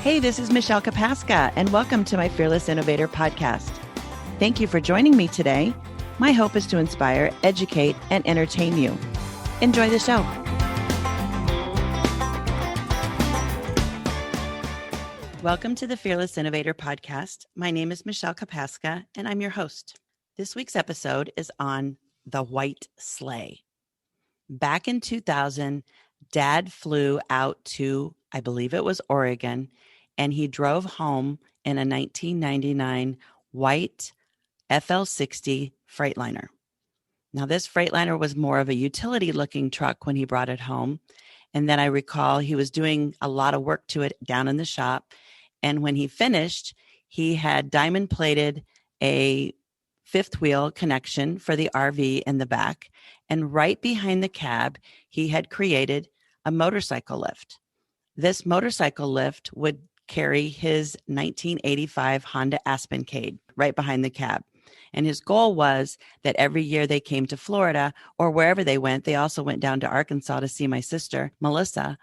Hey, this is Michelle Kapaska, and welcome to my Fearless Innovator podcast. Thank you for joining me today. My hope is to inspire, educate, and entertain you. Enjoy the show. Welcome to the Fearless Innovator podcast. My name is Michelle Kapaska, and I'm your host. This week's episode is on the White Sleigh. Back in 2000, Dad flew out to, I believe it was Oregon, and he drove home in a 1999 White FL60 Freighliner. Now, this Freighliner was more of a utility-looking truck when he brought it home. And then I recall he was doing a lot of work to it down in the shop. And when he finished, he had diamond-plated a fifth wheel connection for the RV in the back. And right behind the cab, he had created a motorcycle lift. This motorcycle lift would carry his 1985 Honda Aspencade right behind the cab. And his goal was that every year they came to Florida or wherever they went, they also went down to Arkansas to see my sister, Melissa.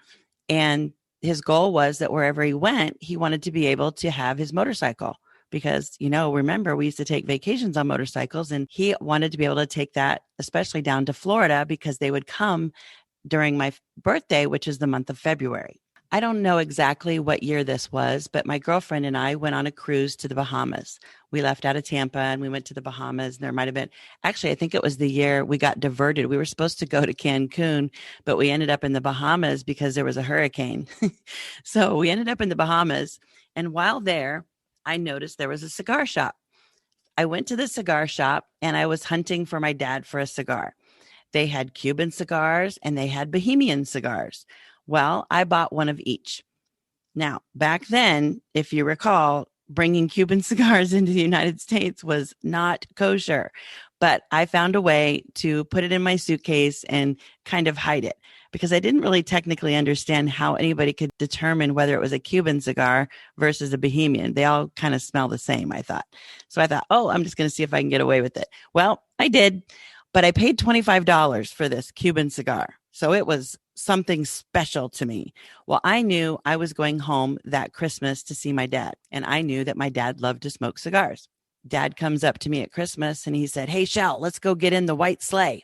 And his goal was that wherever he went, he wanted to be able to have his motorcycle because, remember, we used to take vacations on motorcycles, and he wanted to be able to take that, especially down to Florida, because they would come during my birthday, which is the month of February. I don't know exactly what year this was, but my girlfriend and I went on a cruise to the Bahamas. We left out of Tampa and we went to the Bahamas. And there might have been, actually, I think it was the year we got diverted. We were supposed to go to Cancun, but we ended up in the Bahamas because there was a hurricane. So we ended up in the Bahamas. And while there, I noticed there was a cigar shop. I went to the cigar shop and I was hunting for my dad for a cigar. They had Cuban cigars and they had Bohemian cigars. Well, I bought one of each. Now, back then, if you recall, bringing Cuban cigars into the United States was not kosher, but I found a way to put it in my suitcase and kind of hide it because I didn't really technically understand how anybody could determine whether it was a Cuban cigar versus a Bohemian. They all kind of smell the same, I thought. So I thought, I'm just going to see if I can get away with it. Well, I did, but I paid $25 for this Cuban cigar. So it was something special to me. Well, I knew I was going home that Christmas to see my dad, and I knew that my dad loved to smoke cigars. Dad comes up to me at Christmas and he said, "Hey, Shell, let's go get in the White Sleigh."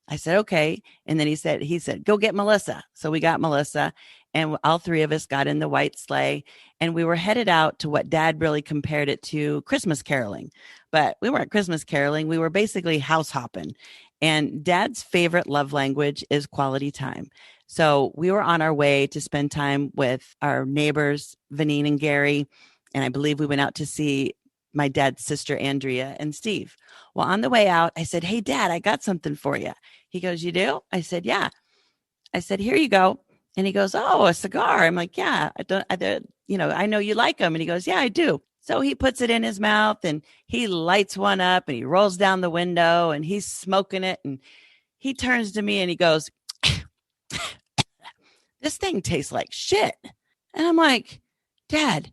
I said, "Okay." And then he said, "Go get Melissa." So we got Melissa and all three of us got in the White Sleigh, and we were headed out to what Dad really compared it to Christmas caroling. But we weren't Christmas caroling. We were basically house hopping. And Dad's favorite love language is quality time. So we were on our way to spend time with our neighbors, Vanine and Gary. And I believe we went out to see my dad's sister, Andrea and Steve. Well, on the way out, I said, "Hey, Dad, I got something for you." He goes, "You do?" I said, "Yeah." I said, "Here you go." And he goes, "Oh, a cigar." I'm like, "Yeah, I know you like them." And he goes, "Yeah, I do." So he puts it in his mouth and he lights one up and he rolls down the window and he's smoking it. And he turns to me and he goes, "This thing tastes like shit." And I'm like, "Dad,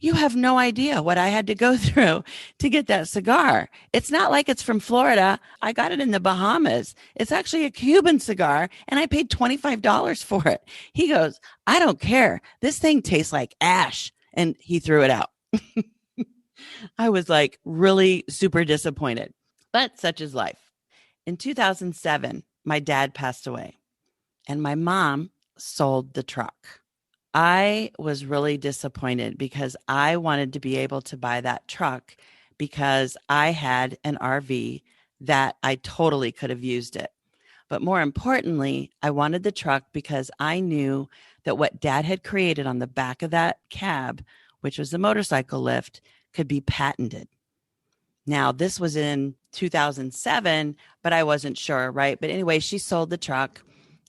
you have no idea what I had to go through to get that cigar. It's not like it's from Florida. I got it in the Bahamas. It's actually a Cuban cigar and I paid $25 for it." He goes, "I don't care. This thing tastes like ash." And he threw it out. I was like really super disappointed, but such is life. In 2007, my dad passed away and my mom sold the truck. I was really disappointed because I wanted to be able to buy that truck because I had an RV that I totally could have used it. But more importantly, I wanted the truck because I knew that what Dad had created on the back of that cab, which was the motorcycle lift, could be patented. Now, this was in 2007, but I wasn't sure, right? But anyway, she sold the truck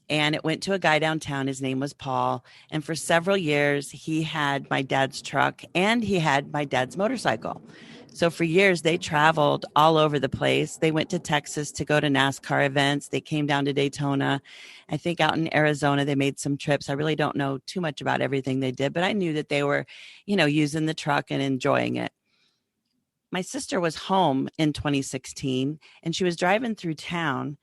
and it went to a guy downtown. His name was Paul. And for several years, he had my dad's truck and he had my dad's motorcycle. So for years, they traveled all over the place. They went to Texas to go to NASCAR events. They came down to Daytona. I think out in Arizona, they made some trips. I really don't know too much about everything they did, but I knew that they were, using the truck and enjoying it. My sister was home in 2016 and she was driving through town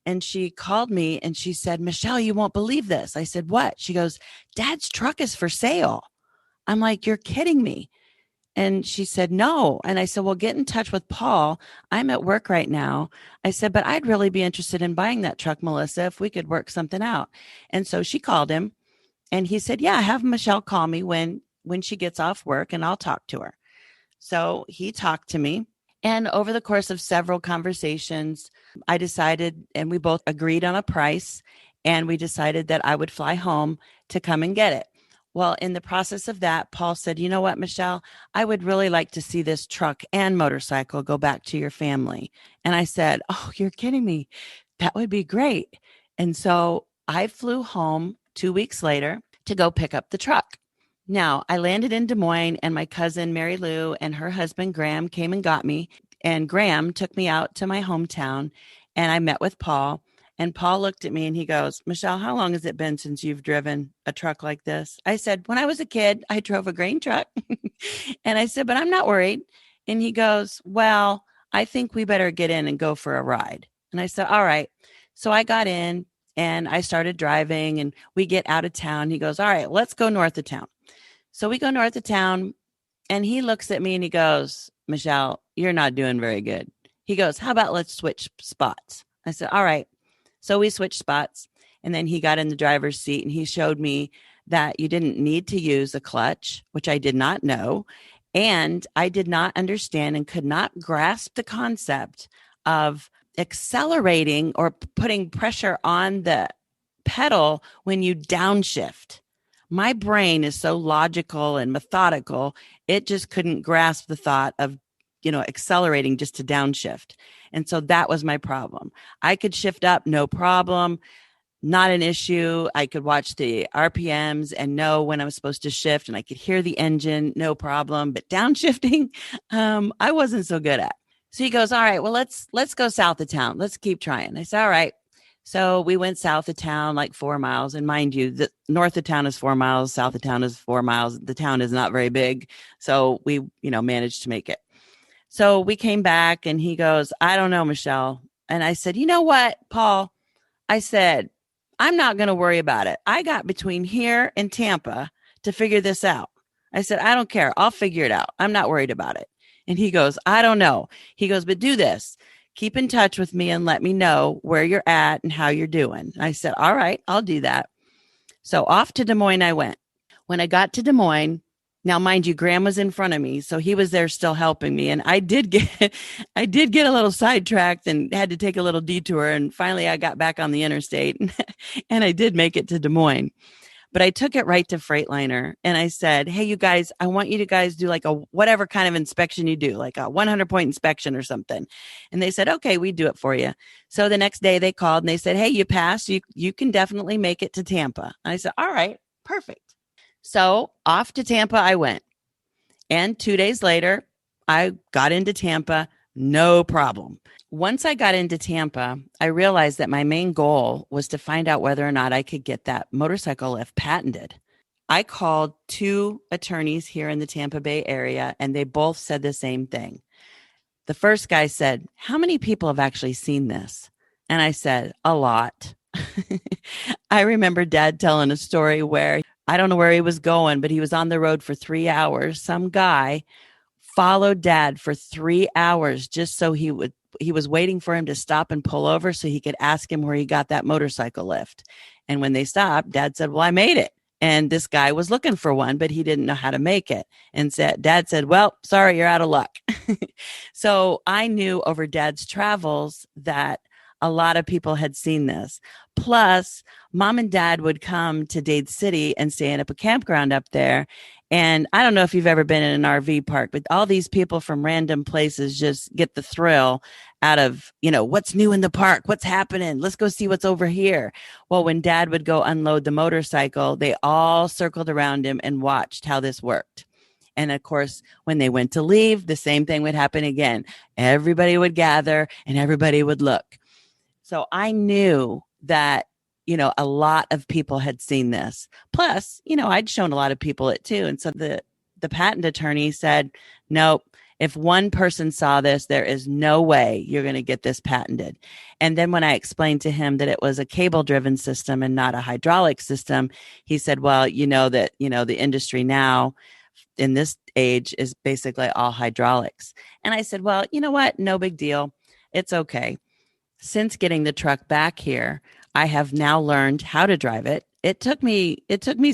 and she called me and she said, "Michelle, you won't believe this." I said, "What?" She goes, "Dad's truck is for sale." I'm like, you're kidding me. And she said, no. And I said, well, get in touch with Paul. I'm at work right now. I said, but I'd really be interested in buying that truck, Melissa, if we could work something out. And so she called him and he said, yeah, have Michelle call me when she gets off work and I'll talk to her. So he talked to me. And over the course of several conversations, I decided, and we both agreed on a price, and we decided that I would fly home to come and get it. Well, in the process of that, Paul said, you know what, Michelle, I would really like to see this truck and motorcycle go back to your family. And I said, oh, you're kidding me. That would be great. And so I flew home 2 weeks later to go pick up the truck. Now, I landed in Des Moines, and my cousin Mary Lou and her husband Graham came and got me. And Graham took me out to my hometown, and I met with Paul. And Paul looked at me and he goes, Michelle, how long has it been since you've driven a truck like this? I said, when I was a kid, I drove a grain truck. And I said, but I'm not worried. And he goes, well, I think we better get in and go for a ride. And I said, all right. So I got in and I started driving, and we get out of town. He goes, all right, let's go north of town. So we go north of town, and he looks at me and he goes, Michelle, you're not doing very good. He goes, how about let's switch spots? I said, all right. So we switched spots, and then he got in the driver's seat and he showed me that you didn't need to use a clutch, which I did not know. And I did not understand and could not grasp the concept of accelerating or putting pressure on the pedal when you downshift. My brain is so logical and methodical, it just couldn't grasp the thought of, accelerating just to downshift. And so that was my problem. I could shift up, no problem, not an issue. I could watch the RPMs and know when I was supposed to shift, and I could hear the engine, no problem. But downshifting, I wasn't so good at. So he goes, all right, well, let's go south of town. Let's keep trying. I said, all right. So we went south of town like 4 miles. And mind you, the north of town is 4 miles. South of town is 4 miles. The town is not very big. So we, managed to make it. So we came back and he goes, I don't know, Michelle. And I said, you know what, Paul? I said, I'm not going to worry about it. I got between here and Tampa to figure this out. I said, I don't care. I'll figure it out. I'm not worried about it. And he goes, I don't know. He goes, but do this. Keep in touch with me and let me know where you're at and how you're doing. I said, all right, I'll do that. So off to Des Moines I went. When I got to Des Moines, now mind you, Graham was in front of me, so he was there still helping me. And I did get a little sidetracked and had to take a little detour. And finally I got back on the interstate and I did make it to Des Moines. But I took it right to Freighliner and I said, hey, you guys, I want you to guys do like a whatever kind of inspection you do, like a 100-point inspection or something. And they said, okay, we do it for you. So the next day they called and they said, hey, you passed. You can definitely make it to Tampa. And I said, all right, perfect. So off to Tampa I went. And 2 days later, I got into Tampa, no problem. Once I got into Tampa, I realized that my main goal was to find out whether or not I could get that motorcycle lift patented. I called 2 attorneys here in the Tampa Bay area, and they both said the same thing. The first guy said, how many people have actually seen this? And I said, a lot. I remember Dad telling a story where I don't know where he was going, but he was on the road for 3 hours. Some guy followed Dad for 3 hours just so he was waiting for him to stop and pull over so he could ask him where he got that motorcycle lift. And when they stopped, Dad said, well, I made it. And this guy was looking for one, but he didn't know how to make it. And Dad said, well, sorry, you're out of luck. So I knew over Dad's travels that a lot of people had seen this. Plus, Mom and Dad would come to Dade City and stay in a campground up there. And I don't know if you've ever been in an RV park, but all these people from random places just get the thrill out of, what's new in the park? What's happening? Let's go see what's over here. Well, when Dad would go unload the motorcycle, they all circled around him and watched how this worked. And of course, when they went to leave, the same thing would happen again. Everybody would gather and everybody would look. So I knew that, a lot of people had seen this. Plus, I'd shown a lot of people it too. And so the patent attorney said, nope, if one person saw this, there is no way you're going to get this patented. And then when I explained to him that it was a cable driven system and not a hydraulic system, he said, well, the industry now, in this age is basically all hydraulics. And I said, well, you know what? No big deal. It's okay. Since getting the truck back here, I have now learned how to drive it. It took me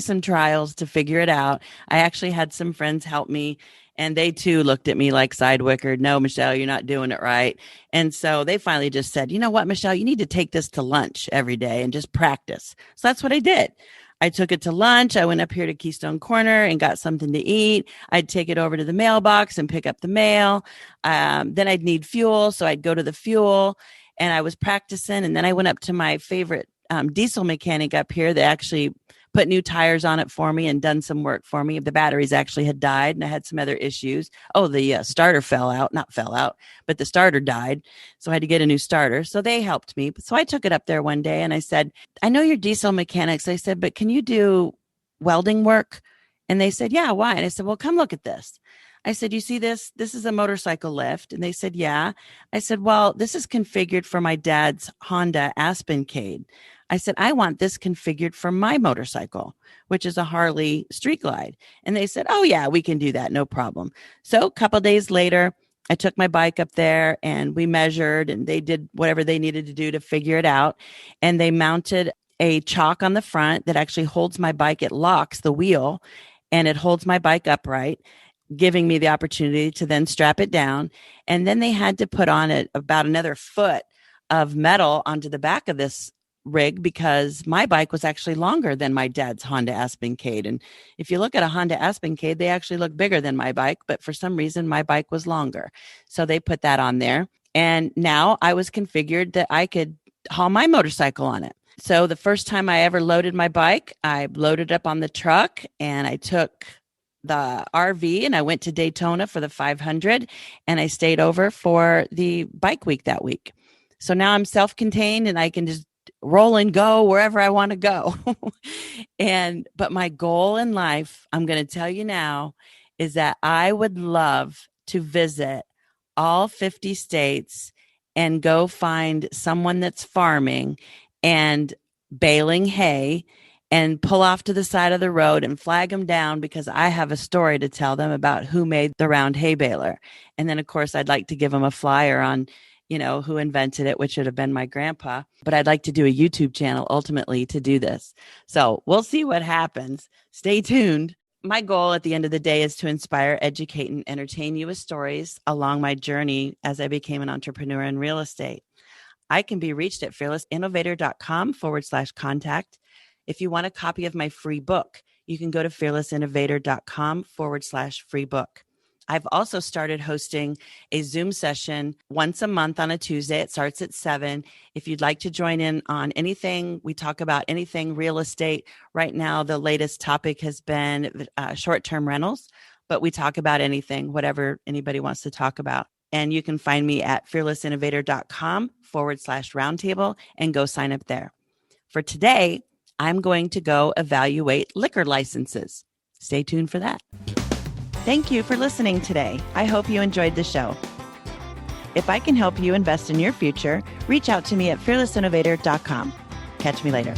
some trials to figure it out. I actually had some friends help me, and they too looked at me like sidewickered. No, Michelle, you're not doing it right. And so they finally just said, you know what, Michelle, you need to take this to lunch every day and just practice. So that's what I did. I took it to lunch. I went up here to Keystone Corner and got something to eat. I'd take it over to the mailbox and pick up the mail. Then I'd need fuel. So I'd go to the fuel, and I was practicing. And then I went up to my favorite diesel mechanic up here that actually put new tires on it for me and done some work for me. The batteries actually had died, and I had some other issues. Oh, the starter not fell out, but the starter died. So I had to get a new starter. So they helped me. So I took it up there one day and I said, I know you're diesel mechanics. I said, but can you do welding work? And they said, yeah, why? And I said, well, come look at this. I said, you see this? This is a motorcycle lift. And they said, yeah. I said, well, this is configured for my dad's Honda Aspencade. I said, I want this configured for my motorcycle, which is a Harley Street Glide. And they said, oh, yeah, we can do that. No problem. So a couple of days later, I took my bike up there and we measured, and they did whatever they needed to do to figure it out. And they mounted a chock on the front that actually holds my bike. It locks the wheel and it holds my bike upright, giving me the opportunity to then strap it down. And then they had to put on it about another foot of metal onto the back of this rig because my bike was actually longer than my dad's Honda Aspencade. And if you look at a Honda Aspencade, they actually look bigger than my bike, but for some reason my bike was longer. So they put that on there. And now I was configured that I could haul my motorcycle on it. So the first time I ever loaded my bike, I loaded up on the truck and I took the RV and I went to Daytona for the 500, and I stayed over for the bike week that week. So now I'm self-contained and I can just roll and go wherever I want to go. But my goal in life, I'm going to tell you now, is that I would love to visit all 50 states and go find someone that's farming and baling hay and pull off to the side of the road and flag them down because I have a story to tell them about who made the round hay baler. And then, of course, I'd like to give them a flyer on, who invented it, which would have been my grandpa. But I'd like to do a YouTube channel ultimately to do this. So we'll see what happens. Stay tuned. My goal at the end of the day is to inspire, educate, and entertain you with stories along my journey as I became an entrepreneur in real estate. I can be reached at fearlessinnovator.com/contact. If you want a copy of my free book, you can go to fearlessinnovator.com/free book. I've also started hosting a Zoom session once a month on a Tuesday. It starts at 7. If you'd like to join in on anything, we talk about anything real estate. Right now, the latest topic has been short-term rentals, but we talk about anything, whatever anybody wants to talk about. And you can find me at fearlessinnovator.com/roundtable and go sign up there. For today, I'm going to go evaluate liquor licenses. Stay tuned for that. Thank you for listening today. I hope you enjoyed the show. If I can help you invest in your future, reach out to me at fearlessinnovator.com. Catch me later.